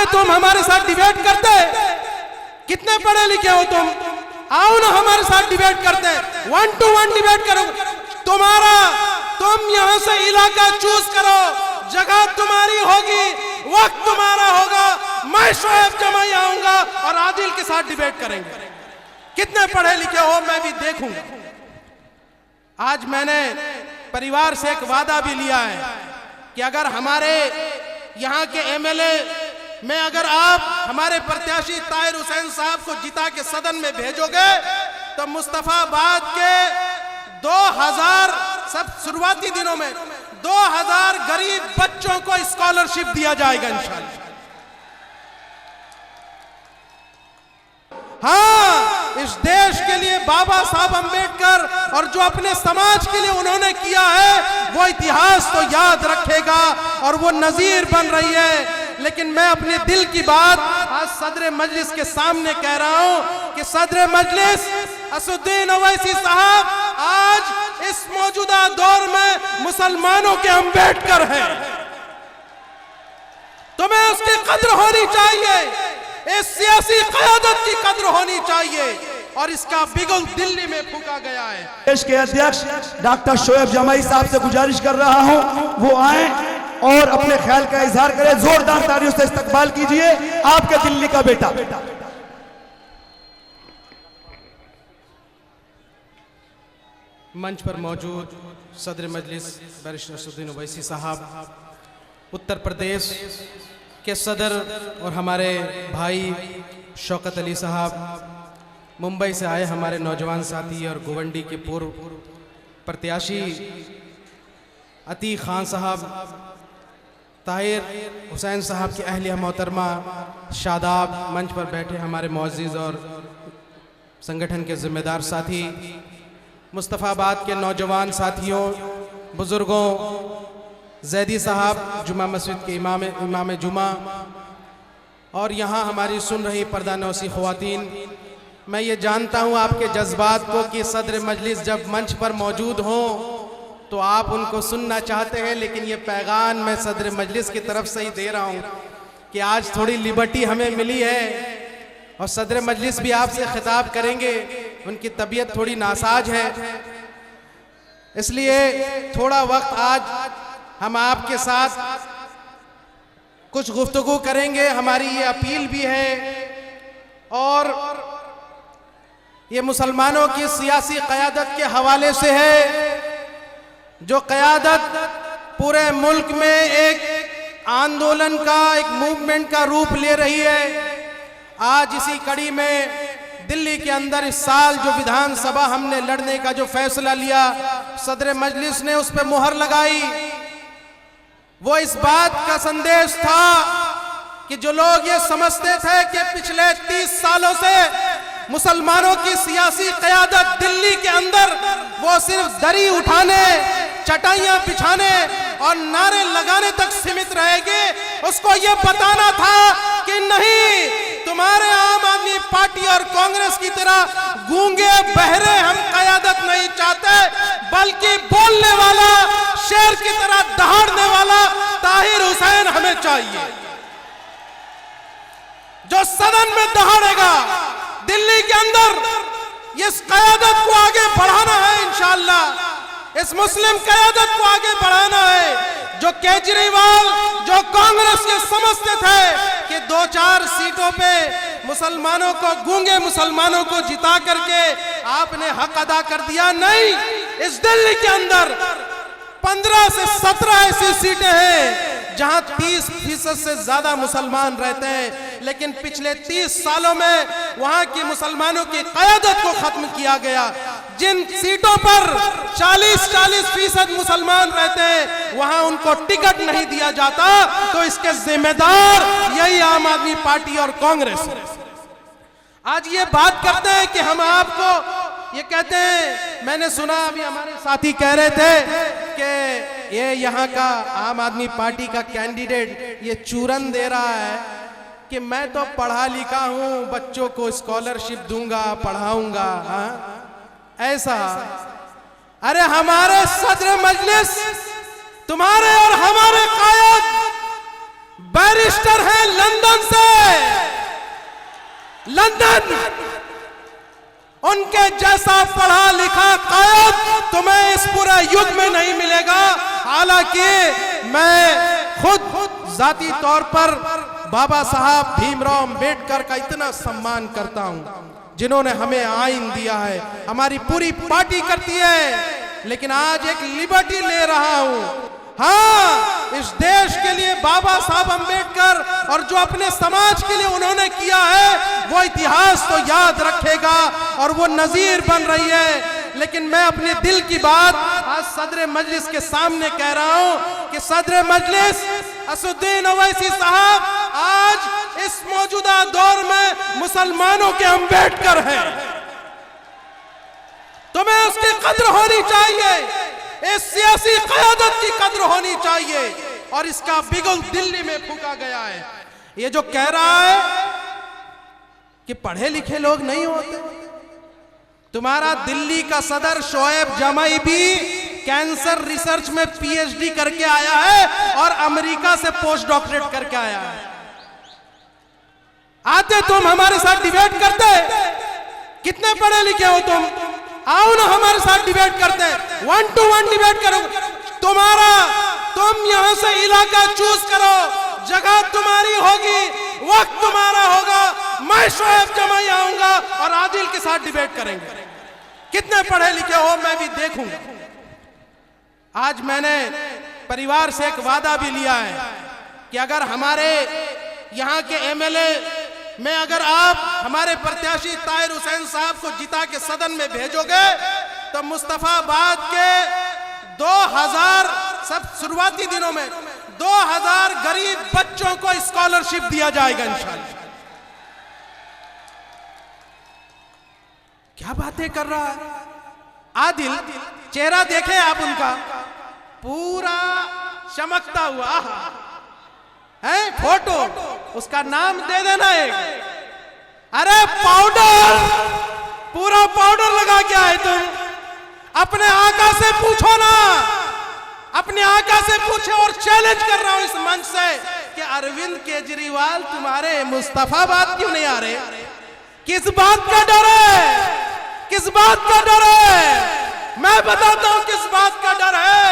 आते तुम हमारे साथ डिबेट करते। कितने पढ़े लिखे हो तुम, आओ ना हमारे साथ डिबेट करते, 1 to 1 डिबेट करो। तुम यहां से इलाका चूज करो, जगह तुम्हारी होगी, वक्त तुम्हारा होगा। मैं शोएब जमाई आऊंगा और आदिल के साथ डिबेट करेंगे। कितने पढ़े लिखे हो मैं भी देखूंगा। आज मैंने परिवार से एक वादा भी लिया है कि अगर हमारे यहाँ के एमएलए में अगर आप हमारे प्रत्याशी ताहिर हुसैन साहब को जिता के सदन में भेजोगे तो मुस्तफाबाद के 2000 सब शुरुआती दिनों में 2000 गरीब बच्चों को स्कॉलरशिप दिया जाएगा इंशाअल्लाह। हाँ, इस देश के लिए बाबा साहब अंबेडकर और जो अपने समाज के लिए उन्होंने किया है वो इतिहास तो याद रखेगा और वो नजीर बन रही है। लेकिन मैं अपने दिल की बात आज सदर मजलिस के सामने कह रहा हूं कि सदर मजलिस असदुद्दीन ओवैसी साहब आज इस मौजूदा दौर में मुसलमानों के अंबेडकर हैं। तुम्हें उसकी कद्र होनी चाहिए, इस सियासी क़यादत की कद्र होनी चाहिए और इसका बिगुल दिल्ली में फूंका गया है। देश के अध्यक्ष डॉक्टर शोएब जमाई साहब से गुजारिश कर रहा हूं वो आए और अपने ख्याल का इजहार करें। जोरदार तालियों से इस्तकबाल कीजिए आपके दिल्ली का बेटा। मंच पर मौजूद सदर मजलिस बैरिस्टर असदुद्दीन ओवैसी साहब, उत्तर प्रदेश के सदर और हमारे भाई शौकत अली साहब, मुंबई से आए हमारे नौजवान साथी और गोवंडी के पूर्व प्रत्याशी अतीक खान साहब, ताहिर हुसैन साहब की अहलिया मोहतरमा शादाब, मंच पर बैठे हमारे मुअज़्ज़िज़ और संगठन के ज़िम्मेदार साथी, मुस्तफ़ाबाद के नौजवान साथियों, बुज़ुर्गों, जैदी साहब जुमा मस्जिद के इमाम जुमा और यहाँ हमारी सुन रही पर्दानौसी ख़वातीन, मैं ये जानता हूँ आपके जज्बात को कि सदर मजलिस जब मंच पर मौजूद हों तो आप उनको सुनना चाहते हैं। लेकिन ये पैगाम मैं सदर मजलिस की तरफ से ही दे रहा हूँ कि आज थोड़ी लिबर्टी हमें मिली है और सदर मजलिस भी आपसे खिताब करेंगे। उनकी तबीयत थोड़ी नासाज है, इसलिए थोड़ा वक्त आज हम आपके साथ कुछ गुफ्तगू करेंगे। हमारी ये अपील भी है और ये मुसलमानों की सियासी क़यादत के हवाले से है, जो क़यादत पूरे मुल्क में एक आंदोलन का, एक मूवमेंट का रूप ले रही है। आज इसी कड़ी में दिल्ली के अंदर इस साल जो विधानसभा हमने लड़ने का जो फैसला लिया, सदर मजलिस ने उस पर मुहर लगाई। वो इस बात का संदेश था कि जो लोग ये समझते थे कि पिछले 30 सालों से मुसलमानों की सियासी क़यादत दिल्ली के अंदर वो सिर्फ दरी उठाने, चटाइयां बिछाने और नारे लगाने तक सीमित रहेगी, उसको ये बताना था कि नहीं, तुम्हारे आम आदमी पार्टी और कांग्रेस की तरह गूंगे बहरे हम क़यादत नहीं चाहते, बल्कि बोलने वाला, शेर की तरह दहाड़ने वाला ताहिर हुसैन हमें चाहिए, जो सदन में दहाड़ेगा। दिल्ली के अंदर इस क़यादत को आगे बढ़ाना है इंशाअल्लाह, इस मुस्लिम क़यादत को आगे बढ़ाना है। जो केजरीवाल, जो कांग्रेस के समझते थे कि 2-4 सीटों पे मुसलमानों को, गूंगे मुसलमानों को जिता करके आपने हक अदा कर दिया, नहीं, इस दिल्ली के अंदर 15 से 17 ऐसी सीटें हैं जहां 30% से ज्यादा मुसलमान रहते हैं। लेकिन पिछले 30 सालों में वहां की मुसलमानों की क़यादत को खत्म किया गया। जिन सीटों पर 40-40% मुसलमान रहते हैं वहां उनको टिकट नहीं दिया जाता, तो इसके जिम्मेदार यही आम आदमी पार्टी और कांग्रेस है। आज ये बात करते हैं कि हम आपको ये कहते हैं, मैंने सुना अभी हमारे साथी कह रहे थे कि ये यहाँ का आम आदमी पार्टी का कैंडिडेट ये चूरन दे रहा है कि मैं तो पढ़ा लिखा हूँ, बच्चों को स्कॉलरशिप दूंगा, पढ़ाऊंगा। हाँ, ऐसा? अरे हमारे सदर मजलिस, तुम्हारे और हमारे कायद बैरिस्टर हैं लंदन से, लंदन। उनके जैसा पढ़ा लिखा कायद तुम्हें इस पूरे युग में नहीं मिलेगा। हालांकि मैं खुद जाती तौर पर बाबा साहब भीमराव अंबेडकर का इतना सम्मान करता हूं, जिन्होंने हमें आइन दिया है, हमारी पूरी पार्टी करती है। लेकिन आज एक लिबर्टी ले रहा हूं। हाँ, इस देश के लिए बाबा साहब अंबेडकर और जो अपने समाज के लिए उन्होंने किया है वो इतिहास तो याद रखेगा और वो नजीर बन रही है। लेकिन मैं अपने दिल की बात आज सदर मजलिस के सामने कह रहा हूं कि सदर मजलिस असदुद्दीन ओवैसी साहब आज इस मौजूदा दौर में मुसलमानों के अंबेडकर हैं। तुम्हें उसकी कद्र होनी चाहिए, इस सियासी क़यादत की कद्र होनी चाहिए। और इसका बिगुल दिल्ली में फूंका गया है। ये जो कह रहा है कि पढ़े लिखे लोग नहीं होते, तुम्हारा दिल्ली का सदर शोएब जमाई भी कैंसर रिसर्च में पीएचडी करके आया है और अमेरिका से पोस्ट डॉक्टरेट करके आया है। आते तुम हमारे साथ डिबेट करते, कितने पढ़े लिखे हो तुम, आओ ना हमारे साथ डिबेट करते हैं, 1 to 1 डिबेट करो। तुम यहां से इलाका चूज करो, जगह तुम्हारी होगी, वक्त तुम्हारा होगा। मैं शोएब जमाई आऊंगा और आदिल के साथ डिबेट करेंगे। कितने पढ़े लिखे हो मैं भी देखूंगा। आज मैंने परिवार से एक वादा भी लिया है कि अगर हमारे यहां के एमएलए में अगर आप हमारे प्रत्याशी ताहिर हुसैन साहब को जिता के सदन में भेजोगे तो मुस्तफाबाद के 2000 सब शुरुआती दिनों में 2000 गरीब बच्चों को स्कॉलरशिप दिया जाएगा इंशाअल्लाह। क्या बातें कर रहा है आदिल, चेहरा देखे आप उनका, पूरा चमकता हुआ है। फोटो उसका नाम दे देना एक। अरे पाउडर, पूरा पाउडर लगा के आए तुम। अपने आका से पूछो ना, अपने आका से पूछो। और चैलेंज कर रहा हूं इस मंच से कि अरविंद केजरीवाल तुम्हारे मुस्तफाबाद क्यों नहीं आ रहे? किस बात का डर है? किस बात का डर है? मैं बताता हूं किस बात का डर है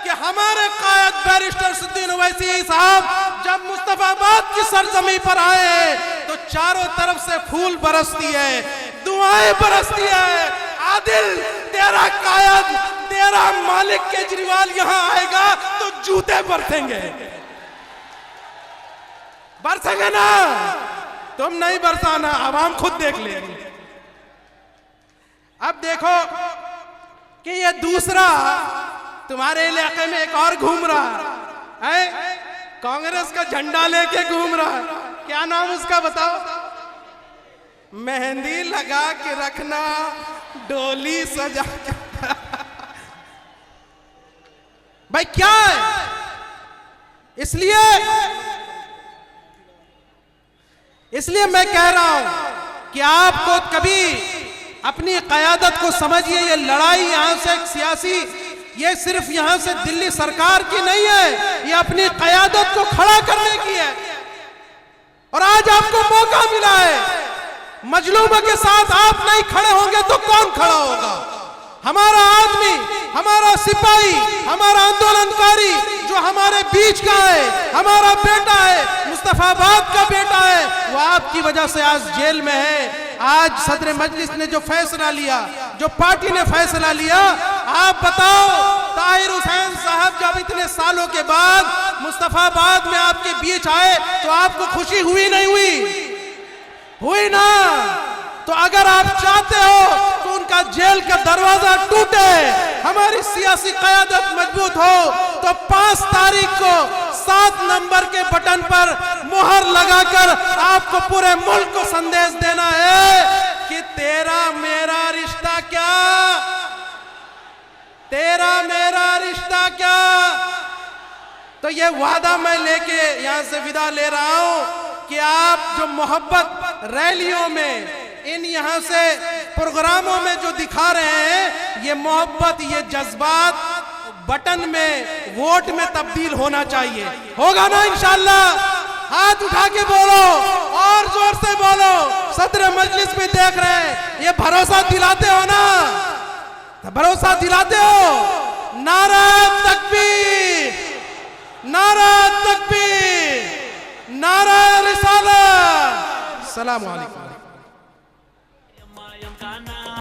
कि हमारे कायद बैरिस्टर असदुद्दीन ओवैसी साहब जब मुस्तफाबाद की सरजमी पर आए तो चारों तरफ से फूल बरसती है, दुआएं बरसती है। आदिल, तेरा कायद, तेरा मालिक केजरीवाल यहां आएगा तो जूते बरसेंगे। बरसेंगे ना? तुम नहीं बरसाना, आवाम खुद देख लेगी। अब देखो कि ये दूसरा तुम्हारे इलाके में एक और घूम रहा है, कांग्रेस का झंडा लेके घूम रहा है। क्या नाम उसका बताओ? मेहंदी लगा के रखना, डोली सजा के। भाई क्या है? इसलिए मैं कह रहा हूं कि आपको कभी अपनी क़यादत को समझिए। ये लड़ाई यहां से सियासी, ये सिर्फ यहां से दिल्ली सरकार की नहीं है, ये अपनी क़यादत को खड़ा करने की है। और आज आपको मौका मिला है। मजलूमों के साथ आप नहीं खड़े होंगे तो कौन खड़ा होगा? हमारा आदमी, हमारा सिपाही, हमारा आंदोलनकारी जो हमारे बीच का है, हमारा बेटा है, मुस्तफाबाद का बेटा है, वो आपकी वजह से आज जेल में है। आज सदर मजलिस ने जो फैसला लिया, जो पार्टी ने फैसला लिया, आप बताओ ताहिर हुसैन साहब जब इतने सालों के बाद मुस्तफाबाद में आपके बीच आए तो आपको खुशी हुई नहीं हुई? हुई ना? तो अगर आप चाहते हो तो उनका जेल का दरवाजा टूटे, हमारी सियासी क़यादत मजबूत हो, तो 5 तारीख को 7 नंबर के बटन पर मुहर लगाकर आपको पूरे मुल्क को संदेश देना है कि तेरा मेरा रिश्ता क्या, तेरा मेरा रिश्ता क्या। तो ये वादा मैं लेके यहां से विदा ले रहा हूं कि आप जो मोहब्बत रैलियों में, इन यहां से प्रोग्रामों में जो दिखा रहे हैं, ये मोहब्बत, ये जज्बात बटन में, वोट में तब्दील होना चाहिए। होगा ना इंशाअल्लाह? हाथ उठा के बोलो और जोर से बोलो, सदर मजलिस भी देख रहे हैं, ये भरोसा दिलाते हो ना, भरोसा दिलाते हो। नारा तकबीर, नारा तकबीर, नारा रिसालत। अस्सलामु अलैकुम।